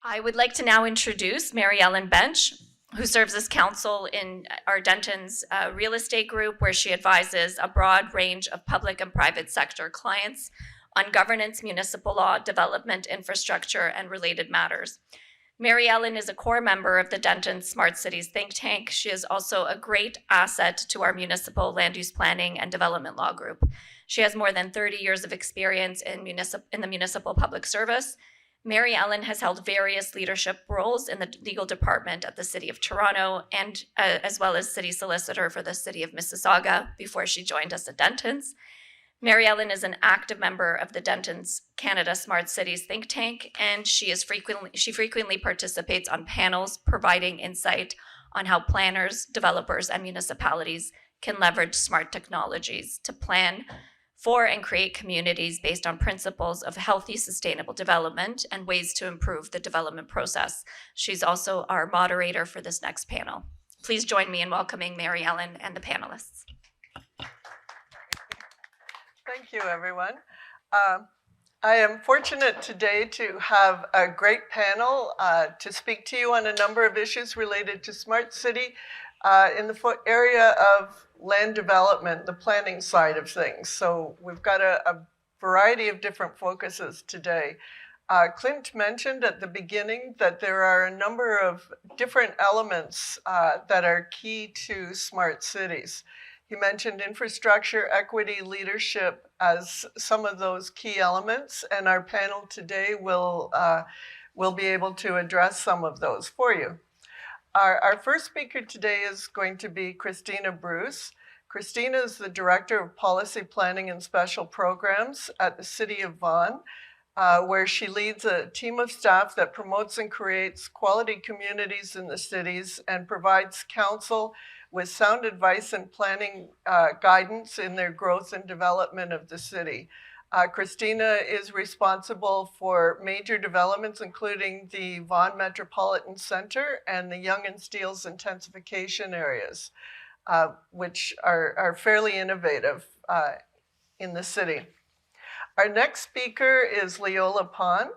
I would like to now introduce Mary Ellen Bench, who serves as counsel in our Dentons real estate group, where she advises a broad range of public and private sector clients on governance, municipal law, development, infrastructure, and related matters. Mary Ellen is a core member of the Dentons Smart Cities think tank. She is also a great asset to our municipal land use planning and development law group. She has more than 30 years of experience in the municipal public service. Mary Ellen has held various leadership roles in the legal department at the City of Toronto and as well as city solicitor for the City of Mississauga before she joined us at Dentons. Mary Ellen is an active member of the Dentons Canada Smart Cities think tank, and she frequently participates on panels providing insight on how planners, developers, and municipalities can leverage smart technologies to plan for and create communities based on principles of healthy, sustainable development and ways to improve the development process. She's also our moderator for this next panel. Please join me in welcoming Mary Ellen and the panelists. Thank you, everyone. I am fortunate today to have a great panel to speak to you on a number of issues related to Smart City in the area of land development, the planning side of things. So we've got a variety of different focuses today. Clint mentioned at the beginning that there are a number of different elements that are key to smart cities. He mentioned infrastructure, equity, leadership as some of those key elements, and our panel today will be able to address some of those for you. Our first speaker today is going to be Christina Bruce. Christina is the Director of Policy Planning and Special Programs at the City of Vaughan, where she leads a team of staff that promotes and creates quality communities in the cities and provides counsel with sound advice and planning guidance in their growth and development of the city. Christina is responsible for major developments, including the Vaughan Metropolitan Centre and the Yonge and Steeles intensification areas, which are fairly innovative in the city. Our next speaker is Leola Pon.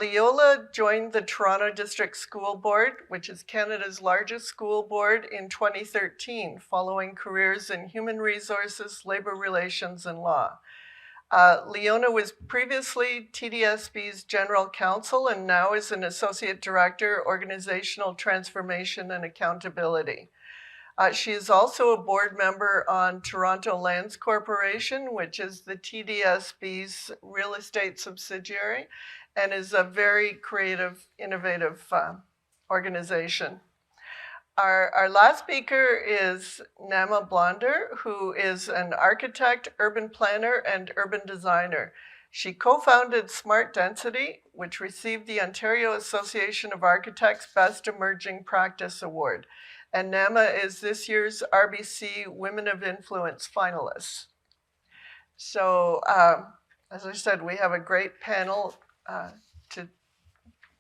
Leola joined the Toronto District School Board, which is Canada's largest school board, in 2013, following careers in human resources, labor relations, and law. Leola was previously TDSB's general counsel and now is an associate director, organizational transformation and accountability. She is also a board member on Toronto Lands Corporation, which is the TDSB's real estate subsidiary, and is a very creative, innovative organization. Our last speaker is Naama Blonder, who is an architect, urban planner, and urban designer. She co-founded Smart Density, which received the Ontario Association of Architects Best Emerging Practice Award. And Naama is this year's RBC Women of Influence finalist. So, as I said, we have a great panel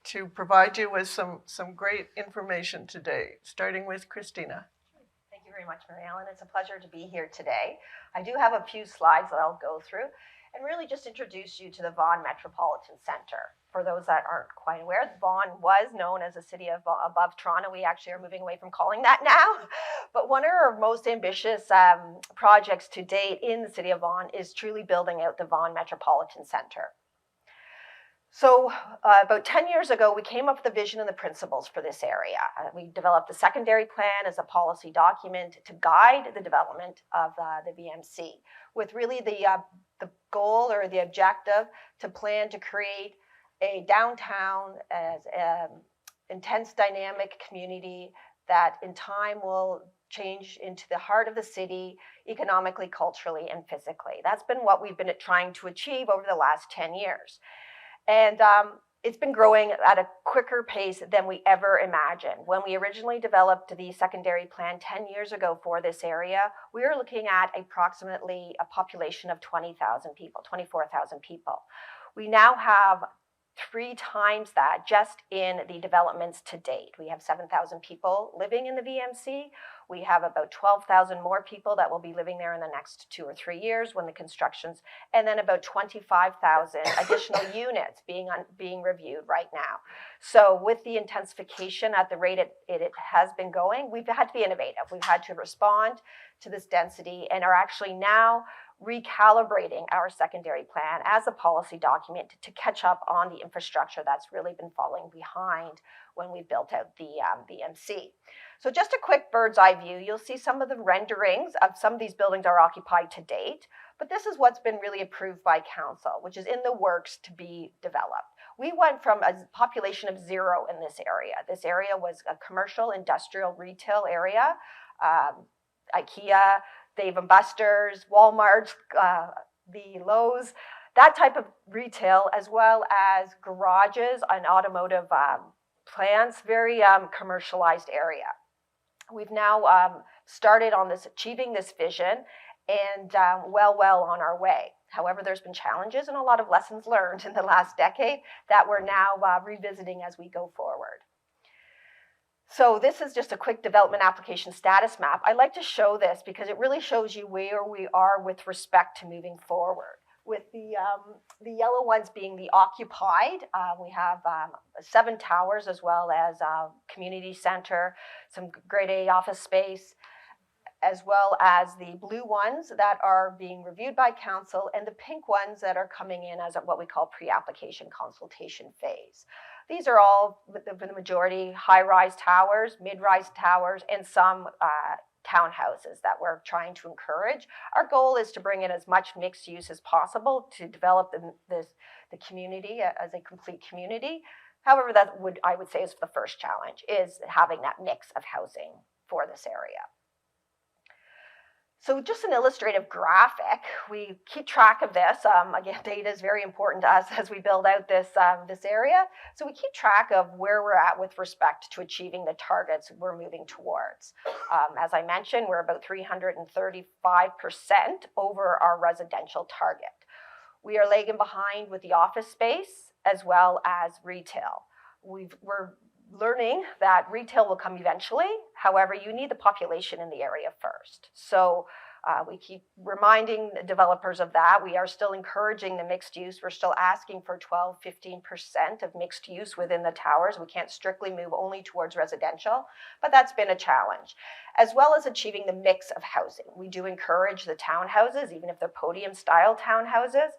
to provide you with some great information today, starting with Christina. Thank you very much, Mary Ellen. It's a pleasure to be here today. I do have a few slides that I'll go through and really just introduce you to the Vaughan Metropolitan Centre. For those that aren't quite aware, Vaughan was known as a city above Toronto. We actually are moving away from calling that now. But one of our most ambitious projects to date in the city of Vaughan is truly building out the Vaughan Metropolitan Centre. So about 10 years ago, we came up with the vision and the principles for this area. We developed the secondary plan as a policy document to guide the development of the VMC, with really the goal or the objective to plan to create a downtown as intense dynamic community that in time will change into the heart of the city economically, culturally, and physically. That's been what we've been trying to achieve over the last 10 years. And it's been growing at a quicker pace than we ever imagined. When we originally developed the secondary plan 10 years ago for this area, we were looking at approximately a population of 20,000 people, 24,000 people. We now have 3 times that just in the developments to date. We have 7,000 people living in the VMC. We have about 12,000 more people that will be living there in the next 2 or 3 years when the construction's, and then about 25,000 additional units being reviewed right now. So with the intensification at the rate it has been going, we've had to be innovative. We've had to respond to this density and are actually now recalibrating our secondary plan as a policy document to catch up on the infrastructure that's really been falling behind when we built out the MC. So just a quick bird's eye view, you'll see some of the renderings of some of these buildings are occupied to date, but this is what's been really approved by Council, which is in the works to be developed. We went from a population of 0 in this area. This area was a commercial, industrial, retail area, IKEA, Dave & Buster's, Walmart, the Lowe's, that type of retail, as well as garages and automotive plants, very commercialized area. We've now started on this, achieving this vision, and well on our way. However, there's been challenges and a lot of lessons learned in the last decade that we're now revisiting as we go forward. So this is just a quick development application status map. I like to show this because it really shows you where we are with respect to moving forward. With the yellow ones being the occupied, we have 7 towers as well as a community center, some grade A office space, as well as the blue ones that are being reviewed by Council and the pink ones that are coming in as what we call pre-application consultation phase. These are all, the majority, high-rise towers, mid-rise towers, and some townhouses that we're trying to encourage. Our goal is to bring in as much mixed use as possible to develop the community as a complete community. However, I would say is the first challenge, is having that mix of housing for this area. So just an illustrative graphic, we keep track of this. Again, data is very important to us as we build out this area. So we keep track of where we're at with respect to achieving the targets we're moving towards. As I mentioned, we're about 335% over our residential target. We are lagging behind with the office space as well as retail. We're learning that retail will come eventually. However, you need the population in the area first. So we keep reminding the developers of that. We are still encouraging the mixed use. We're still asking for 12-15% of mixed use within the towers. We can't strictly move only towards residential, but that's been a challenge. As well as achieving the mix of housing. We do encourage the townhouses, even if they're podium style townhouses.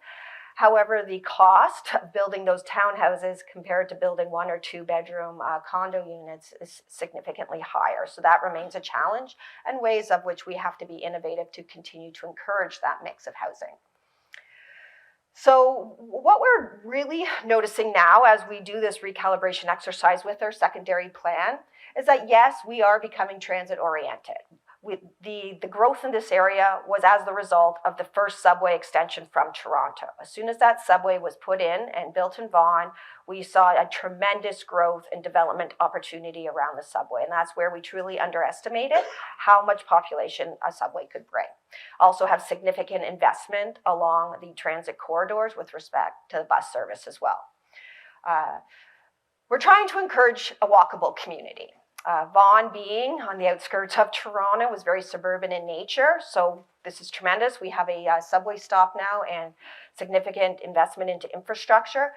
However, the cost of building those townhouses compared to building 1 or 2 bedroom condo units is significantly higher. So that remains a challenge and ways of which we have to be innovative to continue to encourage that mix of housing. So what we're really noticing now as we do this recalibration exercise with our secondary plan is that yes, we are becoming transit oriented. The growth in this area was as the result of the first subway extension from Toronto. As soon as that subway was put in and built in Vaughan, we saw a tremendous growth and development opportunity around the subway. And that's where we truly underestimated how much population a subway could bring. Also have significant investment along the transit corridors with respect to the bus service as well. We're trying to encourage a walkable community. Vaughan being on the outskirts of Toronto was very suburban in nature, so this is tremendous. We have a subway stop now and significant investment into infrastructure.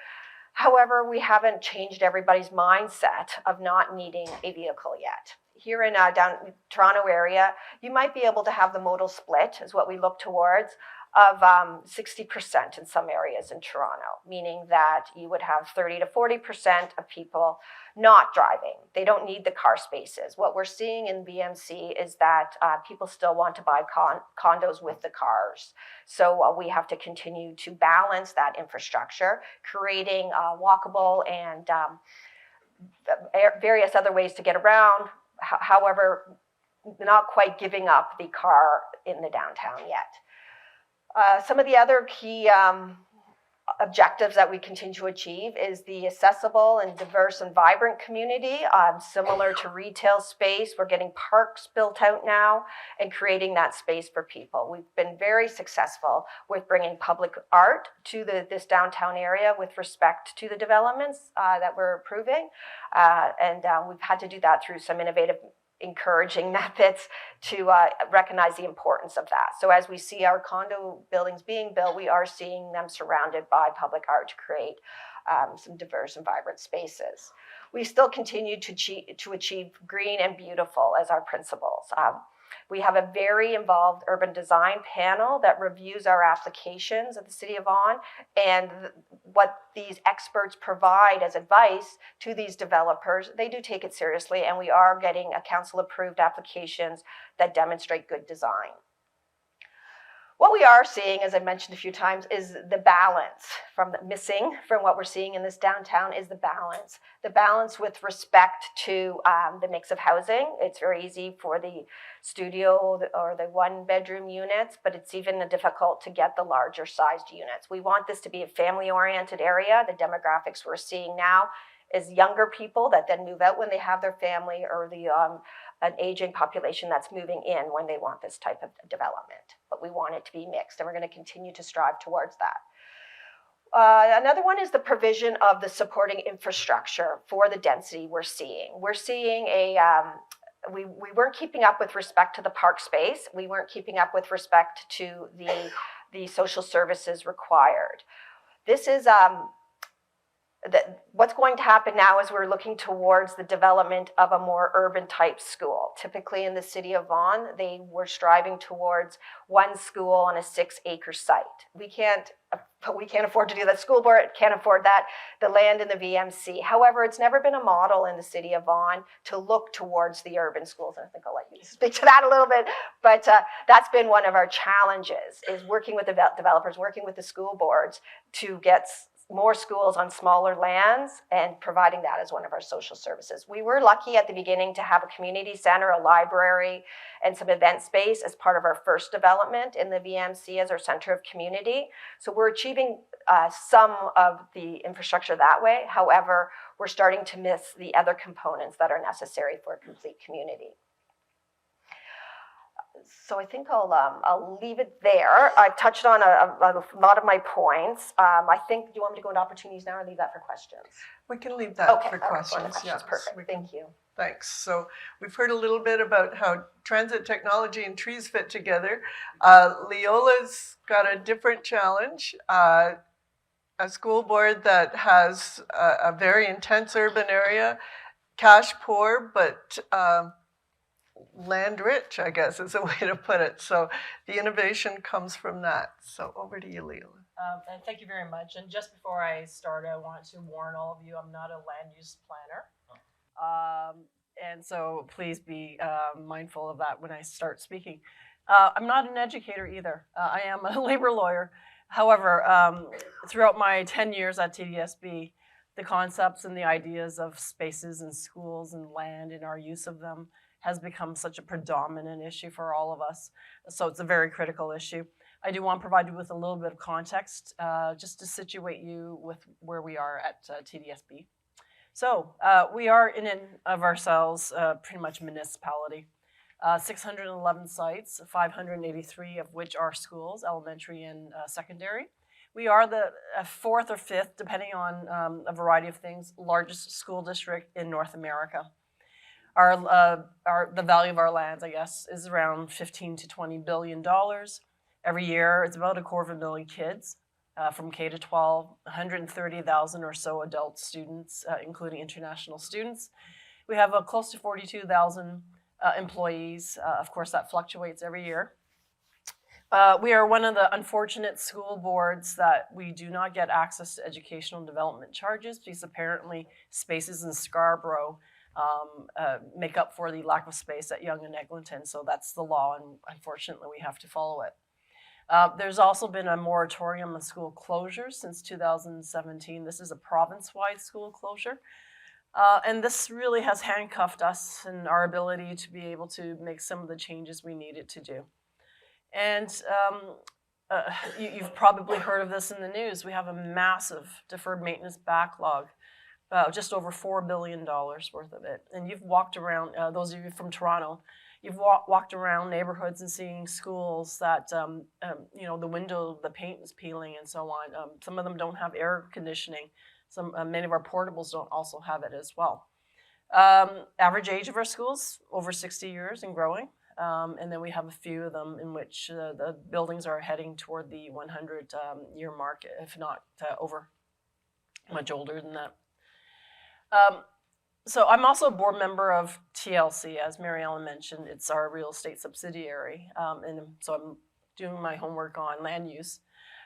However, we haven't changed everybody's mindset of not needing a vehicle yet. Here in down Toronto area, you might be able to have the modal split is what we look towards of 60% in some areas in Toronto, meaning that you would have 30 to 40% of people not driving. They don't need the car spaces. What we're seeing in BMC is that people still want to buy condos with the cars. So we have to continue to balance that infrastructure, creating walkable and various other ways to get around. However, not quite giving up the car in the downtown yet. Some of the other key objectives that we continue to achieve is the accessible and diverse and vibrant community, similar to retail space. We're getting parks built out now and creating that space for people. We've been very successful with bringing public art to this downtown area with respect to the developments that we're approving. And we've had to do that through some innovative encouraging methods to recognize the importance of that. So as we see our condo buildings being built, we are seeing them surrounded by public art to create some diverse and vibrant spaces. We still continue to achieve green and beautiful as our principles. We have a very involved urban design panel that reviews our applications at the City of Vaughan, and what these experts provide as advice to these developers, they do take it seriously, and we are getting a council-approved applications that demonstrate good design. What we are seeing, as I mentioned a few times, is the balance missing from what we're seeing in this downtown is the balance. The balance with respect to the mix of housing. It's very easy for the studio or the one-bedroom units, but it's even difficult to get the larger sized units. We want this to be a family-oriented area. The demographics we're seeing now is younger people that then move out when they have their family, or an aging population that's moving in when they want this type of development. But we want it to be mixed, and we're going to continue to strive towards that. Another one is the provision of the supporting infrastructure for the density we're seeing. We're seeing we weren't keeping up with respect to the park space. We weren't keeping up with respect to the social services required. This is what's going to happen now is we're looking towards the development of a more urban type school. Typically in the City of Vaughan, they were striving towards one school on a 6-acre site. We can't afford to do that. School board can't afford that, the land in the VMC. However, it's never been a model in the City of Vaughan to look towards the urban schools. And I think I'll let you speak to that a little bit. But that's been one of our challenges, is working with the developers, working with the school boards to get more schools on smaller lands and providing that as one of our social services. We were lucky at the beginning to have a community center, a library, and some event space as part of our first development in the VMC as our center of community. So we're achieving some of the infrastructure that way. However, we're starting to miss the other components that are necessary for a complete community. So I think I'll leave it there. I've touched on a lot of my points. I think, do you want me to go into opportunities now or leave that for questions? We can leave that for right, questions. Yes, perfect. Thank you. Thanks. So we've heard a little bit about how transit technology and trees fit together. Leola's got a different challenge. A school board that has a very intense urban area, cash poor, but land rich, I guess is a way to put it. So the innovation comes from that. So over to you, Leola. And thank you very much. And just before I start, I want to warn all of you, I'm not a land use planner. And so please be mindful of that when I start speaking. I'm not an educator either. I am a labor lawyer. However, throughout my 10 years at TDSB, the concepts and the ideas of spaces and schools and land and our use of them has become such a predominant issue for all of us. So it's a very critical issue. I do want to provide you with a little bit of context just to situate you with where we are at TDSB. So we are in and of ourselves pretty much municipality. 611 sites, 583 of which are schools, elementary and secondary. We are the fourth or fifth, depending on a variety of things, largest school district in North America. The value of our lands, I guess, is around $15 to $20 billion. Every year, it's about 250,000 kids from K to 12, 130,000 or so adult students, including international students. We have close to 42,000 employees. Of course, that fluctuates every year. We are one of the unfortunate school boards that we do not get access to educational development charges because apparently spaces in Scarborough make up for the lack of space at Yonge and Eglinton. So that's the law, and unfortunately we have to follow it. There's also been a moratorium on school closures since 2017. This is a province-wide school closure. And this really has handcuffed us in our ability to be able to make some of the changes we needed to do. And you've probably heard of this in the news. We have a massive deferred maintenance backlog, just over $4 billion worth of it. And you've walked around, those of you from Toronto, you've walked around neighborhoods and seeing schools that, the paint is peeling and so on. Some of them don't have air conditioning. Many of our portables don't also have it as well. Average age of our schools, over 60 years and growing. And then we have a few of them in which the buildings are heading toward the 100-year mark, if not over, much older than that. So I'm also a board member of TLC, as Mary Ellen mentioned. It's our real estate subsidiary, and so I'm doing my homework on land use.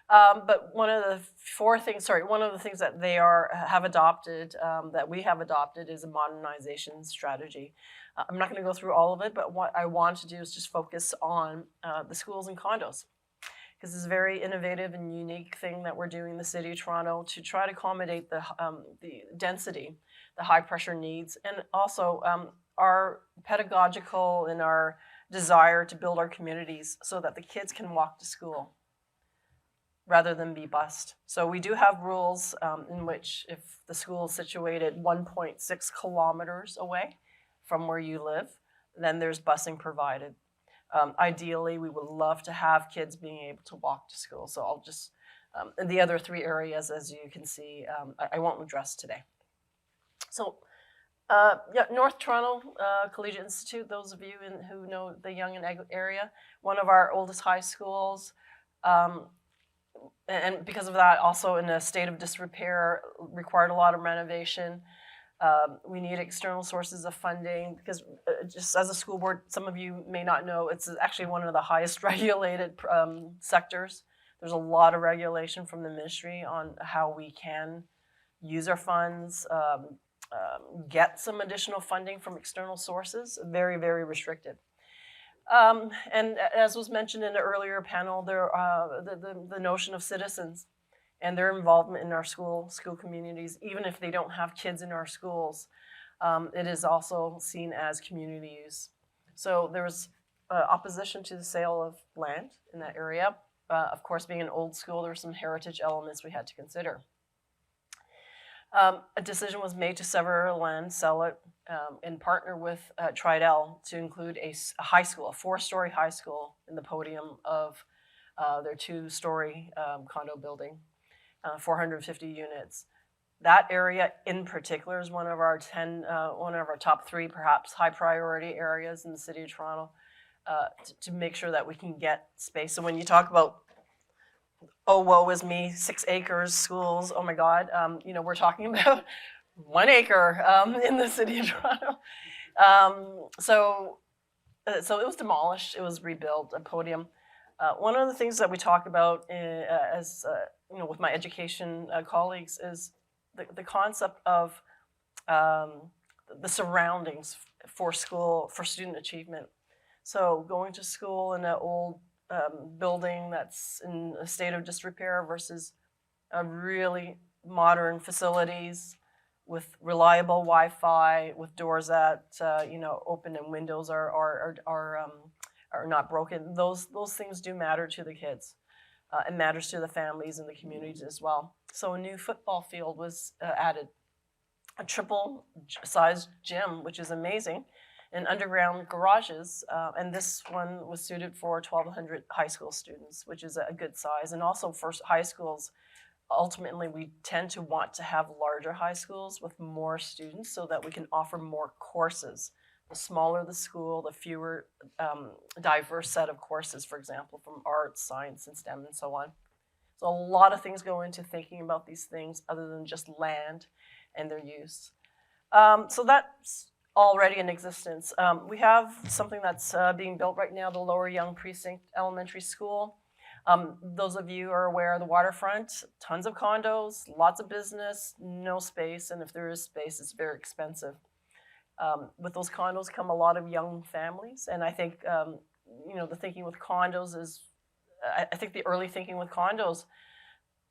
But one of the things that they have adopted, that we have adopted, is a modernization strategy. I'm not going to go through all of it, but what I want to do is just focus on the schools and condos, because it's a very innovative and unique thing that we're doing in the City of Toronto to try to accommodate the density, the high pressure needs, and also our pedagogical and our desire to build our communities so that the kids can walk to school rather than be bused. So we do have rules in which if the school is situated 1.6 kilometers away from where you live, then there's busing provided. Ideally, we would love to have kids being able to walk to school. So I'll just, the other three areas, as you can see, I won't address today. So North Toronto Collegiate Institute, those of you who know the Yonge and area, one of our oldest high schools, and because of that, also in a state of disrepair, required a lot of renovation. We need external sources of funding because just as a school board, some of you may not know, it's actually one of the highest regulated sectors. There's a lot of regulation from the ministry on how we can use our funds, get some additional funding from external sources, very, very restricted. And as was mentioned in the earlier panel, the notion of citizens and their involvement in our school communities, even if they don't have kids in our schools, it is also seen as community use. So there was opposition to the sale of land in that area. Of course, being an old school, there were some heritage elements we had to consider. A decision was made to sever land, sell it, and partner with Tridel to include a high school, a 4-story high school in the podium of their 2-story condo building, 450 units. That area in particular is one of our top 3 perhaps high priority areas in the City of Toronto to make sure that we can get space. So when you talk about, oh, woe is me, 6 acres, schools, oh my God, we're talking about 1 acre in the City of Toronto. So it was demolished, it was rebuilt, a podium. One of the things that we talk about with my education colleagues is the concept of the surroundings for school, for student achievement. So going to school in an old building that's in a state of disrepair versus a really modern facilities with reliable Wi-Fi, with doors that open and windows are not broken. Those things do matter to the kids. It matters to the families and the communities as well. So a new football field was added, a triple-sized gym, which is amazing, and underground garages. And this one was suited for 1,200 high school students, which is a good size. And also for high schools, ultimately we tend to want to have larger high schools with more students so that we can offer more courses. The smaller the school, the fewer diverse set of courses, for example, from arts, science, and STEM, and so on. So a lot of things go into thinking about these things other than just land and their use. So that's already in existence. We have something that's being built right now, the Lower Yonge Precinct Elementary School. Those of you are aware of the waterfront, tons of condos, lots of business, no space, and if there is space, it's very expensive. With those condos come a lot of young families, and I think the thinking with condos is, I think the early thinking with condos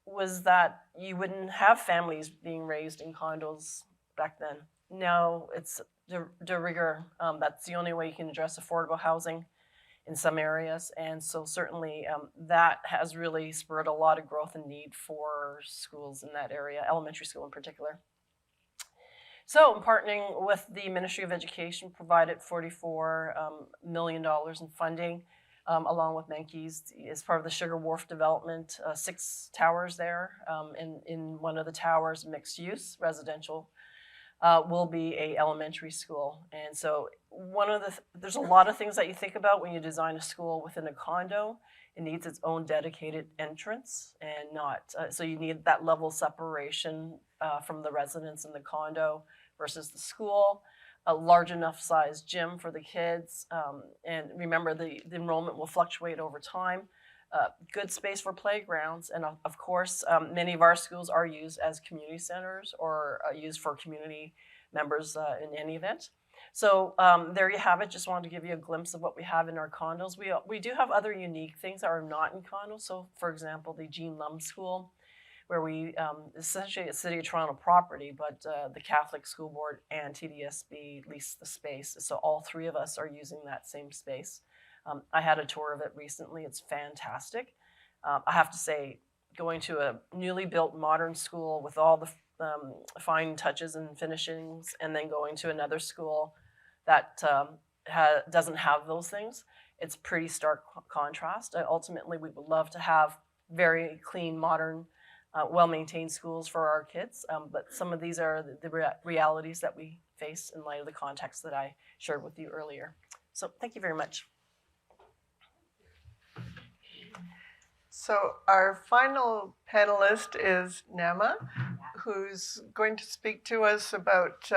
was that you wouldn't have families being raised in condos back then. Now it's de rigueur. That's the only way you can address affordable housing in some areas. And so certainly that has really spurred a lot of growth and need for schools in that area, elementary school in particular. So partnering with the Ministry of Education provided $44 million in funding, along with Menkes as part of the Sugar Wharf development, 6 towers there. In one of the towers, mixed use, residential, will be a elementary school. And so there's a lot of things that you think about when you design a school within a condo. It needs its own dedicated entrance and not, so you need that level of separation from the residents in the condo versus the school, a large enough size gym for the kids. And remember, the enrollment will fluctuate over time. Good space for playgrounds. And of course, many of our schools are used as community centers or used for community members in any event. So there you have it. Just wanted to give you a glimpse of what we have in our condos. We do have other unique things that are not in condos. So for example, the Jean Lum School, where we essentially a City of Toronto property, but the Catholic School Board and TDSB lease the space. So all 3 of us are using that same space. I had a tour of it recently. It's fantastic. I have to say, going to a newly built modern school with all the fine touches and finishings, and then going to another school that doesn't have those things, it's pretty stark contrast. Ultimately, we would love to have very clean, modern, well-maintained schools for our kids, but some of these are the realities that we face in light of the context that I shared with you earlier. So thank you very much. So our final panelist is Naama, who's going to speak to us about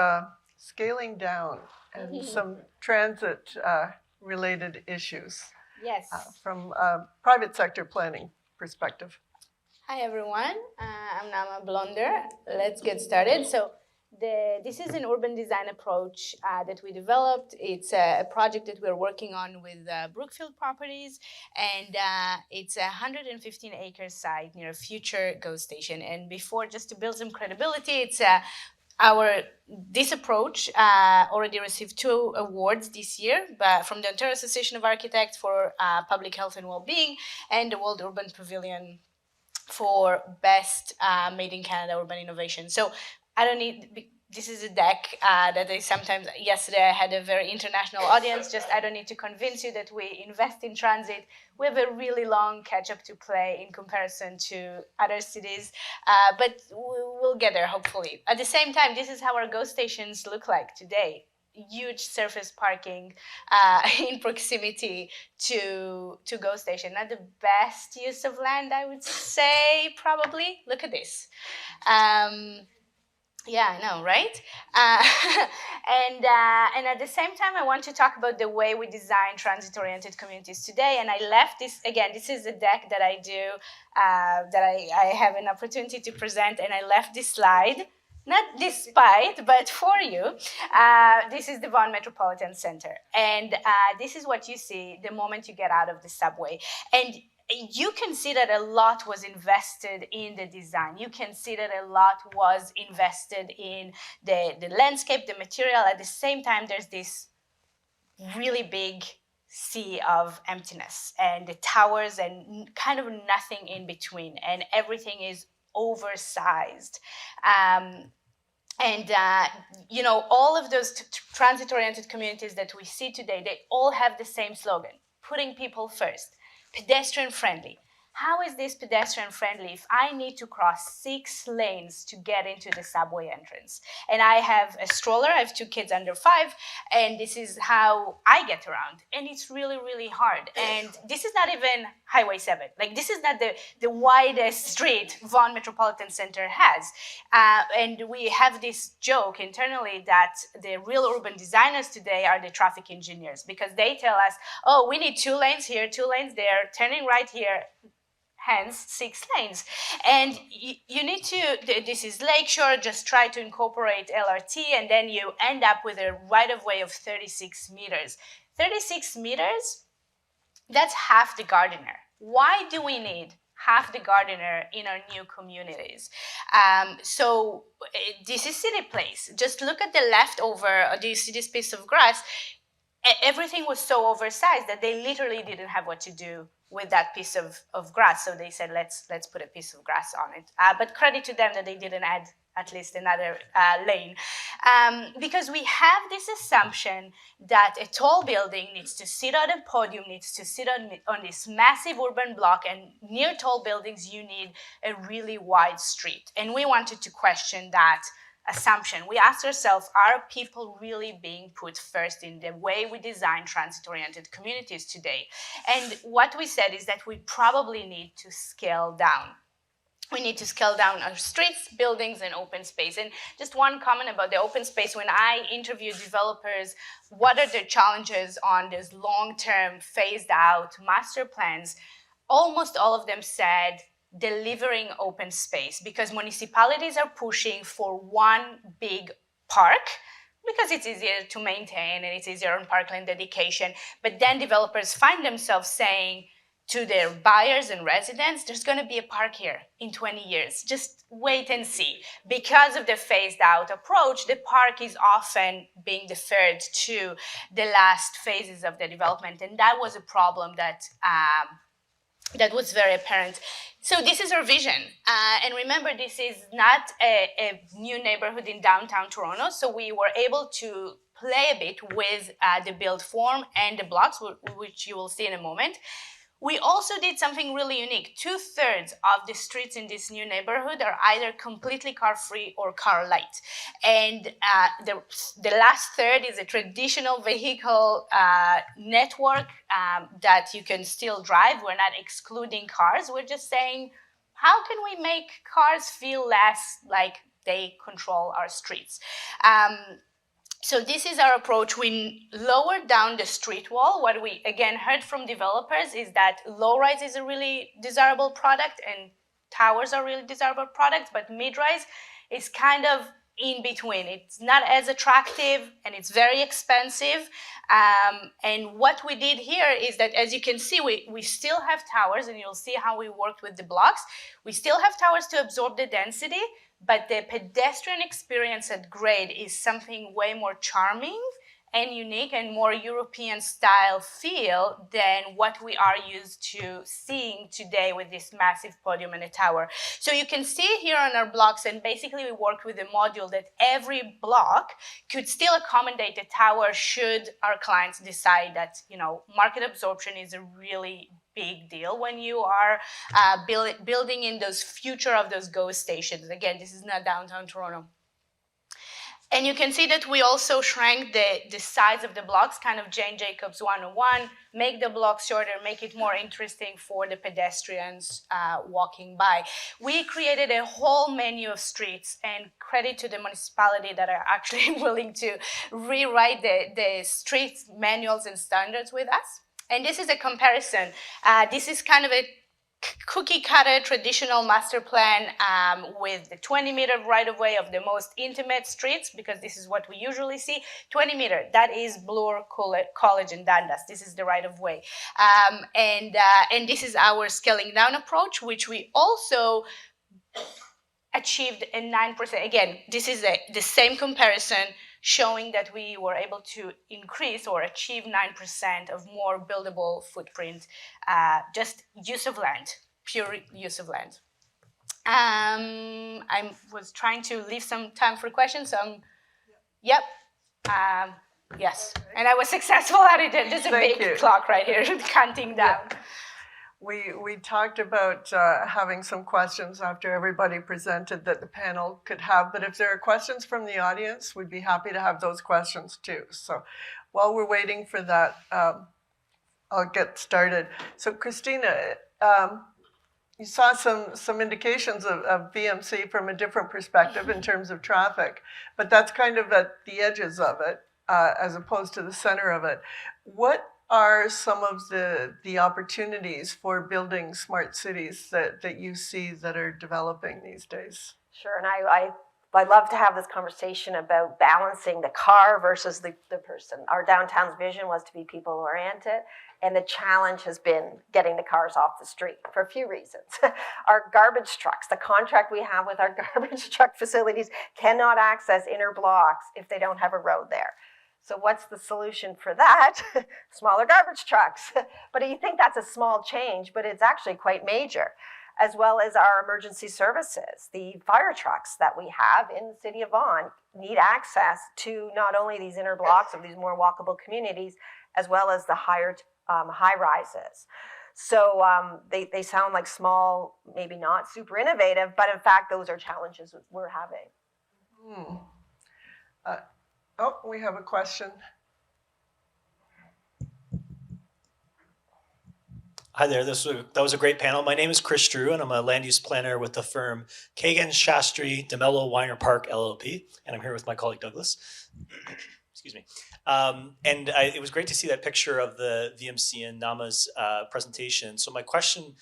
scaling down and some transit-related issues. Yes. From a private sector planning perspective. Hi, everyone. I'm Naama Blonder. Let's get started. So this is an urban design approach that we developed. It's a project that we're working on with Brookfield Properties, and it's a 115-acre site near a future GO station. And before, just to build some credibility, it's this approach already received 2 awards this year, but from the Ontario Association of Architects for Public Health and Wellbeing, and the World Urban Pavilion for Best Made in Canada Urban Innovation. So I don't need, this is a deck that I sometimes, yesterday I had a very international audience, I don't need to convince you that we invest in transit. We have a really long catch-up to play in comparison to other cities, but we'll get there hopefully. At the same time, this is how our GO stations look like today. Huge surface parking in proximity to GO station. Not the best use of land, I would say, probably. Look at this. Yeah, I know, right? And at the same time, I want to talk about the way we design transit-oriented communities today. And I left this, again, this is a deck that I do, that I have an opportunity to present, and I left this slide, not despite, but for you. This is the Vaughan Metropolitan Center. And this is what you see the moment you get out of the subway. And you can see that a lot was invested in the design. You can see that a lot was invested in the landscape, the material. At the same time, there's this really big sea of emptiness and the towers and kind of nothing in between. And everything is oversized. You know, all of those transit-oriented communities that we see today, they all have the same slogan: putting people first. Pedestrian friendly. How is this pedestrian friendly if I need to cross 6 lanes to get into the subway entrance? And I have a stroller, I have 2 kids under 5, and this is how I get around. And it's really, really hard. And this is not even Highway 7. Like, this is not the widest street Vaughan Metropolitan Center has. And we have this joke internally that the real urban designers today are the traffic engineers, because they tell us, oh, we need 2 lanes here, 2 lanes there, turning right here, hence 6 lanes. And you need to, this is Lakeshore, just try to incorporate LRT, and then you end up with a right-of-way of 36 meters. 36 meters, that's half the Gardiner. Why do we need half the Gardiner in our new communities? So this is City Place. Just look at the leftover, do you see this piece of grass? everything was so oversized that they literally didn't have what to do with that piece of grass. So they said, let's put a piece of grass on it. But credit to them that they didn't add at least another lane. Because we have this assumption that a tall building needs to sit on a podium, needs to sit on this massive urban block, and near tall buildings, you need a really wide street. And we wanted to question that assumption. We asked ourselves, are people really being put first in the way we design transit-oriented communities today? And what we said is that we probably need to scale down. We need to scale down our streets, buildings, and open space. And just one comment about the open space. When I interview developers, what are their challenges on this long-term phased-out master plans? Almost all of them said delivering open space, because municipalities are pushing for one big park because it's easier to maintain and it's easier on parkland dedication. But then developers find themselves saying to their buyers and residents, there's going to be a park here in 20 years. Just wait and see. Because of the phased out approach, the park is often being deferred to the last phases of the development. And that was a problem that was very apparent. So this is our vision. And remember, this is not a new neighborhood in downtown Toronto. So we were able to play a bit with the build form and the blocks, which you will see in a moment. We also did something really unique. 2/3 of the streets in this new neighborhood are either completely car-free or car-light. And the last third is a traditional vehicle network that you can still drive. We're not excluding cars. We're just saying, how can we make cars feel less like they control our streets? So this is our approach. We lowered down the street wall. What we, again, heard from developers is that low-rise is a really desirable product and towers are really desirable products, but mid-rise is kind of in between. It's not as attractive and it's very expensive. And what we did here is that, as you can see, we still have towers, and you'll see how we worked with the blocks. We still have towers to absorb the density, but the pedestrian experience at grade is something way more charming and unique and more European style feel than what we are used to seeing today with this massive podium and a tower. So you can see here on our blocks, and basically we worked with a module that every block could still accommodate a tower should our clients decide that, you know, market absorption is a really big deal when you are building in those future of those GO stations. Again, this is not downtown Toronto. And you can see that we also shrank the size of the blocks, kind of Jane Jacobs 101, make the blocks shorter, make it more interesting for the pedestrians walking by. We created a whole menu of streets, and credit to the municipality that are actually willing to rewrite the street manuals and standards with us. And this is a comparison. This is kind of a cookie cutter traditional master plan with the 20-meter right-of-way of the most intimate streets, because this is what we usually see. 20-meter, that is Bloor College and Dundas. This is the right-of-way. And this is our scaling down approach, which we also achieved a 9%. Again, this is the same comparison showing that we were able to increase or achieve 9% of more buildable footprint, just use of land, pure use of land. I was trying to leave some time for questions. Yep. Yes. And I was successful at it. There's a big clock right here counting down. Yeah. We talked about having some questions after everybody presented that the panel could have, but if there are questions from the audience, we'd be happy to have those questions too. So while we're waiting for that, I'll get started. So Christina, you saw some indications of VMC from a different perspective in terms of traffic, but that's kind of at the edges of it as opposed to the center of it. What are some of the opportunities for building smart cities that you see that are developing these days? Sure, and I'd love to have this conversation about balancing the car versus the person. Our downtown's vision was to be people-oriented, and the challenge has been getting the cars off the street for a few reasons. Our garbage trucks, the contract we have with our garbage truck facilities cannot access inner blocks if they don't have a road there. So what's the solution for that? Smaller garbage trucks. But you think that's a small change, but it's actually quite major, as well as our emergency services. The fire trucks that we have in the city of Vaughan need access to not only these inner blocks of these more walkable communities, as well as the high rises. So they sound like small, maybe not super innovative, but in fact, those are challenges we're having. Oh, we have a question. Hi there, that was a great panel. My name is Chris Drew, and I'm a land use planner with the firm Kagan, Shastri, DeMello, Weiner Park, LLP, and I'm here with my colleague Douglas. Excuse me. It was great to see that picture of the VMC and Naama's presentation. So my question,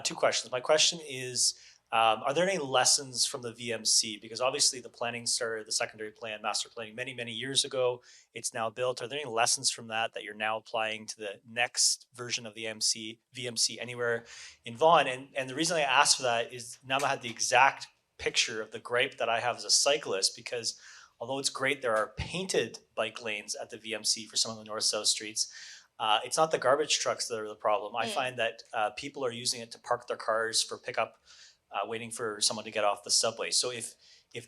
two questions. My question is, are there any lessons from the VMC? Because obviously the planning started, the secondary plan, master planning many, many years ago. It's now built. Are there any lessons from that you're now applying to the next version of the VMC anywhere in Vaughan? And the reason I asked for that is Naama had the exact picture of the gripe that I have as a cyclist, because although it's great there are painted bike lanes at the VMC for some of the north-south streets, it's not the garbage trucks that are the problem. I find that people are using it to park their cars for pickup, waiting for someone to get off the subway. So if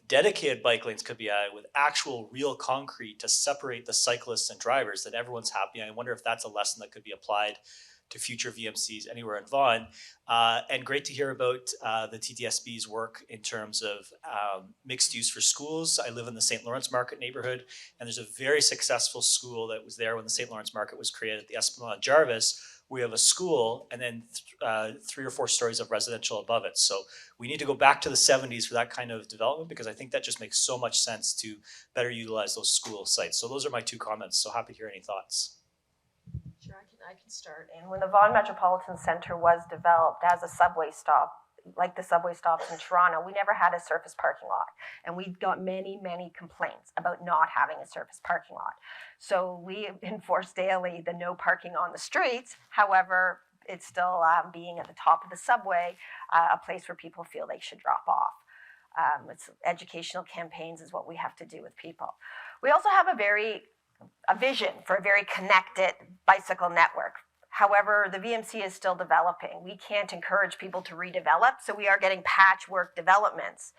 dedicated bike lanes could be added with actual real concrete to separate the cyclists and drivers, then everyone's happy. I wonder if that's a lesson that could be applied to future VMCs anywhere in Vaughan. And great to hear about the TDSB's work in terms of mixed use for schools. I live in the St. Lawrence Market neighborhood, and there's a very successful school that was there when the St. Lawrence Market was created at the Esplanade Jarvis. We have a school and then 3 or 4 stories of residential above it. So we need to go back to the 70s for that kind of development, because I think that just makes so much sense to better utilize those school sites. So those are my 2 comments. So happy to hear any thoughts. Sure, I can start. And when the Vaughan Metropolitan Centre was developed as a subway stop, like the subway stops in Toronto, we never had a surface parking lot. And we got many, many complaints about not having a surface parking lot. So we enforce daily the no parking on the streets. However, it's still being at the top of the subway, a place where people feel they should drop off. It's educational campaigns is what we have to do with people. We also have a vision for a very connected bicycle network. However, the VMC is still developing. We can't encourage people to redevelop, so we are getting patchwork developments,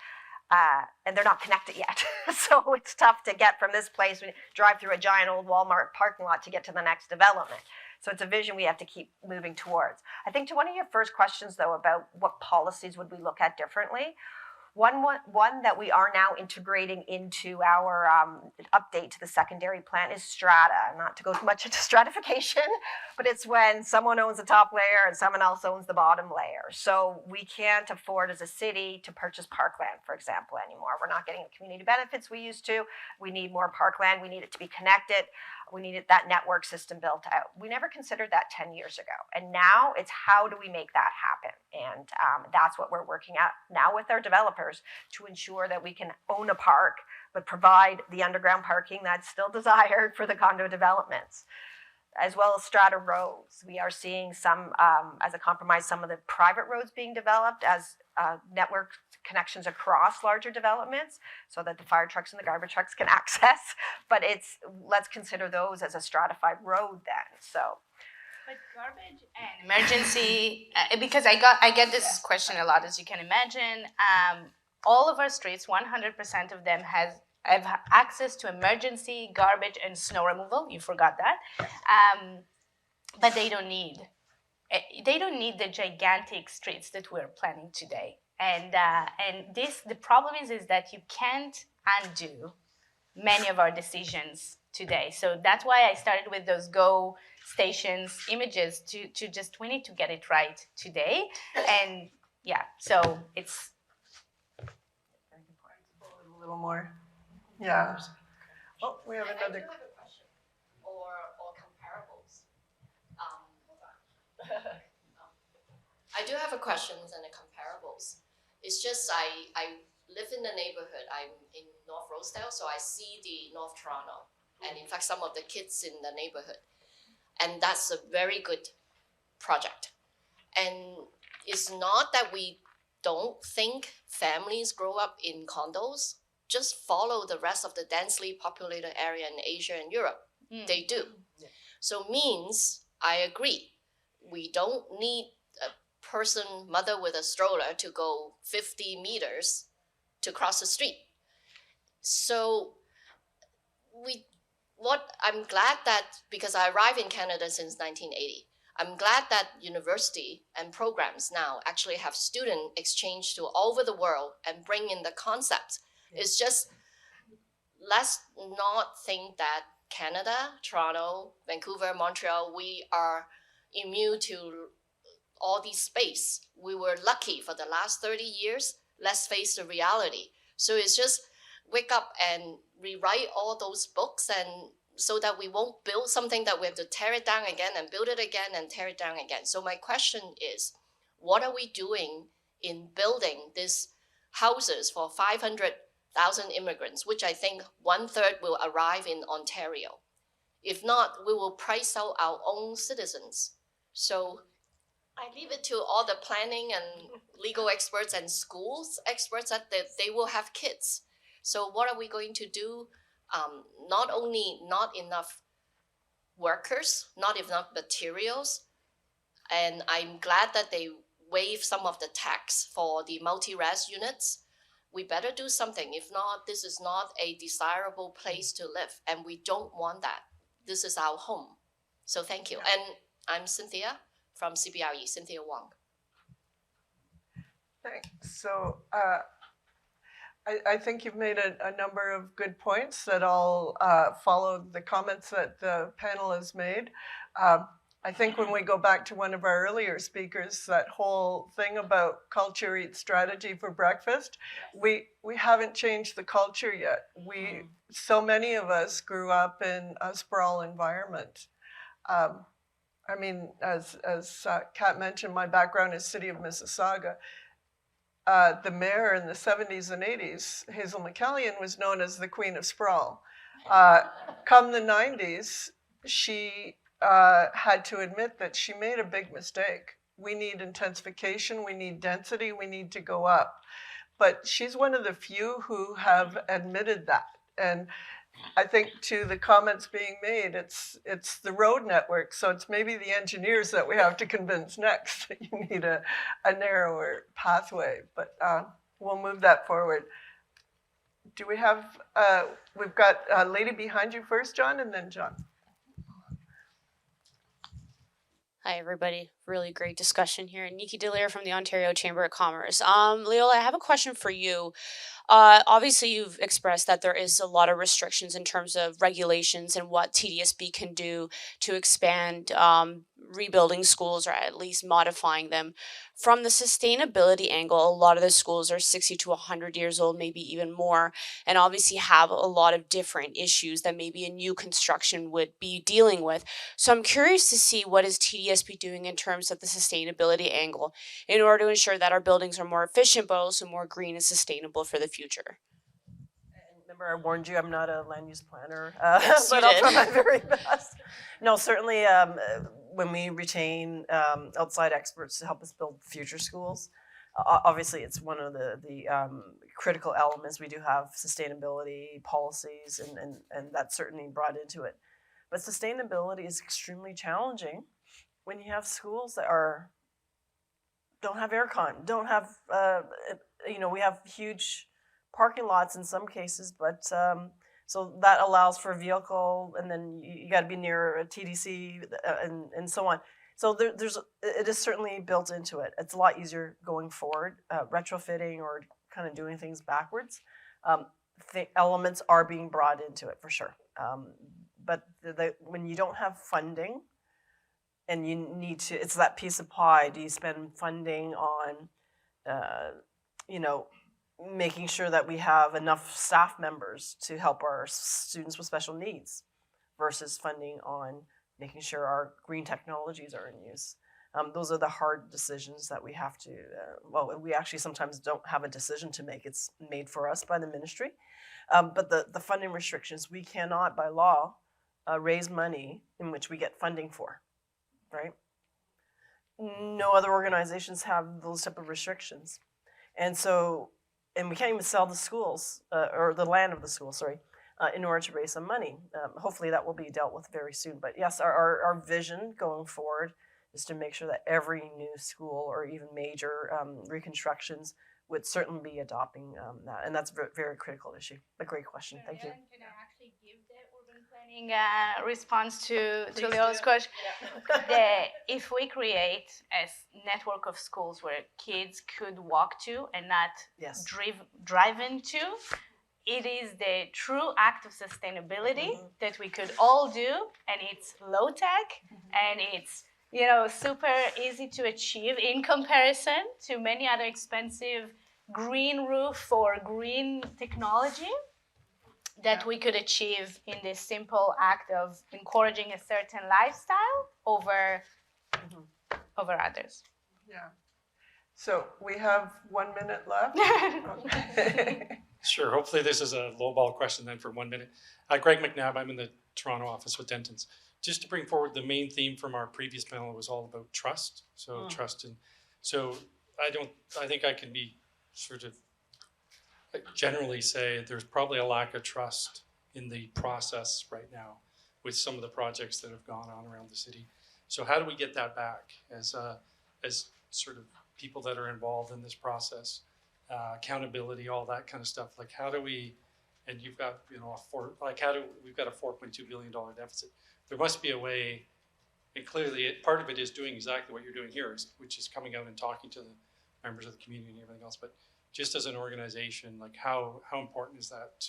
and they're not connected yet. So it's tough to get from this place, we drive through a giant old Walmart parking lot to get to the next development. So it's a vision we have to keep moving towards. I think to one of your first questions, though, about what policies would we look at differently, one that we are now integrating into our update to the secondary plan is strata. Not to go much into stratification, but it's when someone owns the top layer and someone else owns the bottom layer. So we can't afford as a city to purchase parkland, for example, anymore. We're not getting the community benefits we used to. We need more parkland. We need it to be connected. We needed that network system built out. We never considered that 10 years ago. And now it's how do we make that happen? And that's what we're working at now with our developers to ensure that we can own a park, but provide the underground parking that's still desired for the condo developments, as well as strata roads. We are seeing some, as a compromise, some of the private roads being developed as network connections across larger developments so that the fire trucks and the garbage trucks can access. But let's consider those as a stratified road then, so. But garbage and emergency, because I get this question a lot, as you can imagine. All of our streets, 100% of them have access to emergency, garbage, and snow removal. You forgot that. But they don't need the gigantic streets that we're planning today. And the problem is that you can't undo many of our decisions today. So that's why I started with those Go stations images to just, we need to get it right today. And yeah, so it's A little more. Yeah. Oh, we have another. I do have a question, or comparables. I do have a questions and a comparables. It's just I live in the neighborhood. I'm in North Rosedale, so I see the North Toronto, and in fact some of the kids in the neighborhood, and that's a very good project. And it's not that we don't think families grow up in condos. just follow the rest of the densely populated area in Asia and Europe. They do. So means, I agree, we don't need a mother with a stroller to go 50 meters to cross the street. So I'm glad that, because I arrived in Canada since 1980, I'm glad that university and programs now actually have student exchange to all over the world and bring in the concept. It's just, let's not think that Canada, Toronto, Vancouver, Montreal, we are immune to all these space. We were lucky for the last 30 years. Let's face the reality. So it's just wake up and rewrite all those books, and so that we won't build something that we have to tear it down again and build it again and tear it down again. So my question is, what are we doing in building these houses for 500,000 immigrants, which I think 1/3 will arrive in Ontario? If not, we will price out our own citizens. So I leave it to all the planning and legal experts and schools experts that they will have kids. So what are we going to do? Not only not enough workers, not enough materials, and I'm glad that they waive some of the tax for the multi-res units. We better do something. If not, this is not a desirable place to live, and we don't want that. This is our home. So thank you. And I'm Cynthia from CBRE, Cynthia Wong. Thanks. So I think you've made a number of good points that all follow the comments that the panel has made. I think when we go back to one of our earlier speakers, that whole thing about culture eats strategy for breakfast, we haven't changed the culture yet. So many of us grew up in a sprawl environment. I mean, as Kat mentioned, my background is City of Mississauga. The mayor in the 70s and 80s, Hazel McCallion, was known as the Queen of Sprawl. Come the 90s, she had to admit that she made a big mistake. We need intensification, we need density, we need to go up. But she's one of the few who have admitted that. And I think to the comments being made, it's the road network. So it's maybe the engineers that we have to convince next that you need a narrower pathway. But we'll move that forward. Do we have, we've got a lady behind you first, John, and then John. Hi, everybody. Really great discussion here. Nikki Dallaire from the Ontario Chamber of Commerce. Leola, I have a question for you. Obviously, you've expressed that there is a lot of restrictions in terms of regulations and what TDSB can do to expand rebuilding schools, or at least modifying them. From the sustainability angle, a lot of the schools are 60 to 100 years old, maybe even more, and obviously have a lot of different issues that maybe a new construction would be dealing with. So I'm curious to see, what is TDSB doing in terms of the sustainability angle in order to ensure that our buildings are more efficient, but also more green and sustainable for the future? And remember, I warned you, I'm not a land use planner, Yes, but you I'll did. try my very best. No, certainly when we retain outside experts to help us build future schools, obviously it's one of the critical elements. We do have sustainability policies, and that's certainly brought into it. But sustainability is extremely challenging when you have schools that don't have aircon, don't have, we have huge parking lots in some cases, but so that allows for a vehicle, and then you got to be near a TDC and so on. So it is certainly built into it. It's a lot easier going forward, retrofitting or kind of doing things backwards. The elements are being brought into it for sure. But when you don't have funding, and you need to, it's that piece of pie. Do you spend funding on, making sure that we have enough staff members to help our students with special needs, versus funding on making sure our green technologies are in use? Those are the hard decisions that we have to, we actually sometimes don't have a decision to make. It's made for us by the ministry. But the funding restrictions, we cannot by law raise money in which we get funding for. Right? No other organizations have those type of restrictions. And so and we can't even sell the schools or the land of the school, sorry, in order to raise some money. Hopefully that will be dealt with very soon. But yes, our vision going forward is to make sure that every new school or even major reconstructions would certainly be adopting that. And that's a very critical issue. A great question. Thank you. Can I actually give the urban planning response to Please Leola's do. question? If we create a network of schools where kids could walk to and not Yes. drive into, it is the true act of sustainability that we could all do, and it's low tech and it's super easy to achieve in comparison to many other expensive green roof or green technology that we could achieve in this simple act of encouraging a certain lifestyle over others. Yeah. So we have 1 minute left. Okay. Sure. Hopefully this is a lowball question then for 1 minute. Greg McNabb, I'm in the Toronto office with Dentons. Just to bring forward the main theme from our previous panel was all about trust. So trust and so I think I can be sort of generally say there's probably a lack of trust in the process right now with some of the projects that have gone on around the city. So how do we get that back as sort of people that are involved in this process? Accountability, all that kind of stuff. Like how do we, and you've got, we've got a $4.2 billion deficit. There must be a way, and clearly part of it is doing exactly what you're doing here, which is coming out and talking to the members of the community and everything else. But just as an organization, like how important is that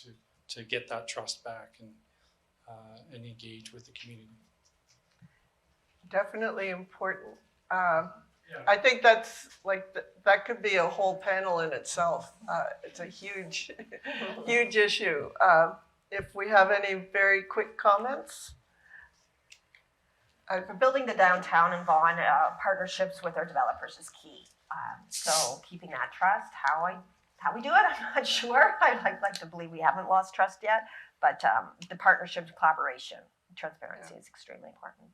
to get that trust back and engage with the community? Definitely important. I think that's that could be a whole panel in itself. It's a huge, huge issue. If we have any very quick comments. For building the downtown in Vaughan, partnerships with our developers is key. So keeping that trust, how we do it, I'm not sure. I'd like to believe we haven't lost trust yet, but the partnerships, collaboration, transparency is extremely important.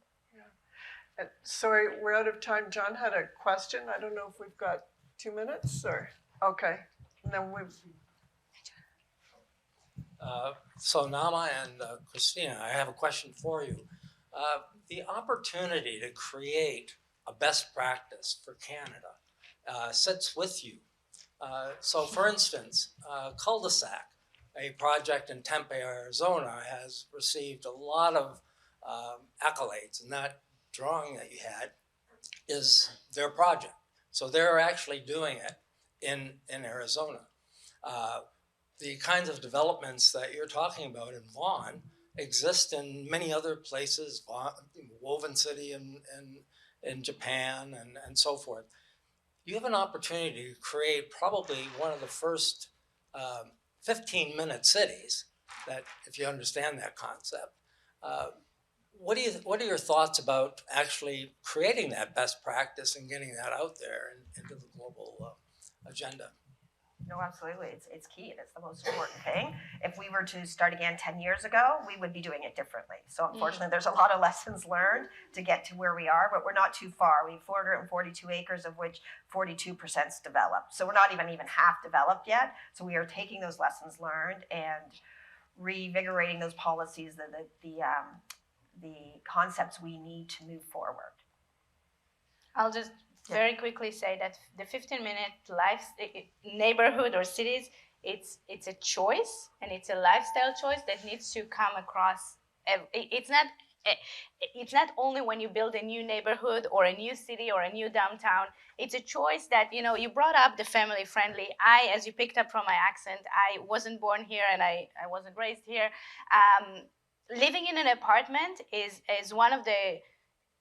Sorry, we're out of time. John had a question. I don't know if we've got 2 minutes or, okay. And then So Naama and Christina, I have a question for you. The opportunity to create a best practice for Canada sits with you. So for instance, cul-de-sac, a project in Tempe, Arizona, has received a lot of accolades, and that drawing that you had is their project. So they're actually doing it in Arizona. The kinds of developments that you're talking about in Vaughan exist in many other places, Woven City in Japan and so forth. You have an opportunity to create probably one of the first 15-minute cities that, if you understand that concept. What are your thoughts about actually creating that best practice and getting that out there into the global agenda? No, absolutely. It's key and it's the most important thing. If we were to start again 10 years ago, we would be doing it differently. So unfortunately, there's a lot of lessons learned to get to where we are, but we're not too far. We have 442 acres, of which 42% is developed. So we're not even half developed yet. So we are taking those lessons learned and revigorating those policies, the concepts we need to move forward. I'll just very quickly say that the 15-minute neighborhood or cities, it's a choice and it's a lifestyle choice that needs to come across. It's not only when you build a new neighborhood or a new city or a new downtown. It's a choice that, you brought up the family friendly. As you picked up from my accent, I wasn't born here and I wasn't raised here. Living in an apartment is one of the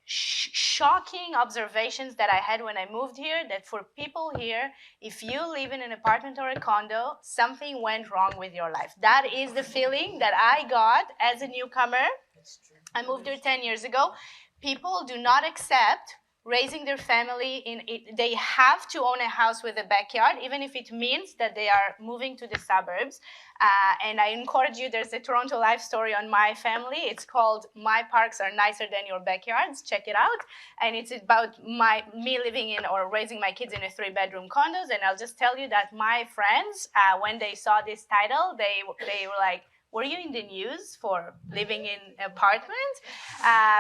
shocking observations that I had when I moved here, that for people here, if you live in an apartment or a condo, something went wrong with your life. That is the feeling that I got as a newcomer. I moved here 10 years ago. People do not accept raising their family in it. They have to own a house with a backyard, even if it means that they are moving to the suburbs. And I encourage you, there's a Toronto Life story on my family. It's called My Parks Are Nicer Than Your Backyards. Check it out. And it's about me living in or raising my kids in a 3-bedroom condos. And I'll just tell you that my friends, when they saw this title, they were like, were you in the news for living in apartments?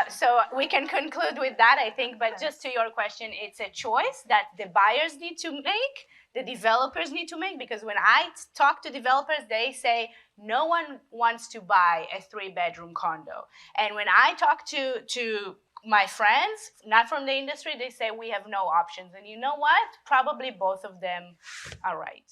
So we can conclude with that, I think. But just to your question, it's a choice that the buyers need to make, the developers need to make, because when I talk to developers, they say no one wants to buy a 3-bedroom condo. And when I talk to my friends, not from the industry, they say we have no options. And you know what? Probably both of them are right.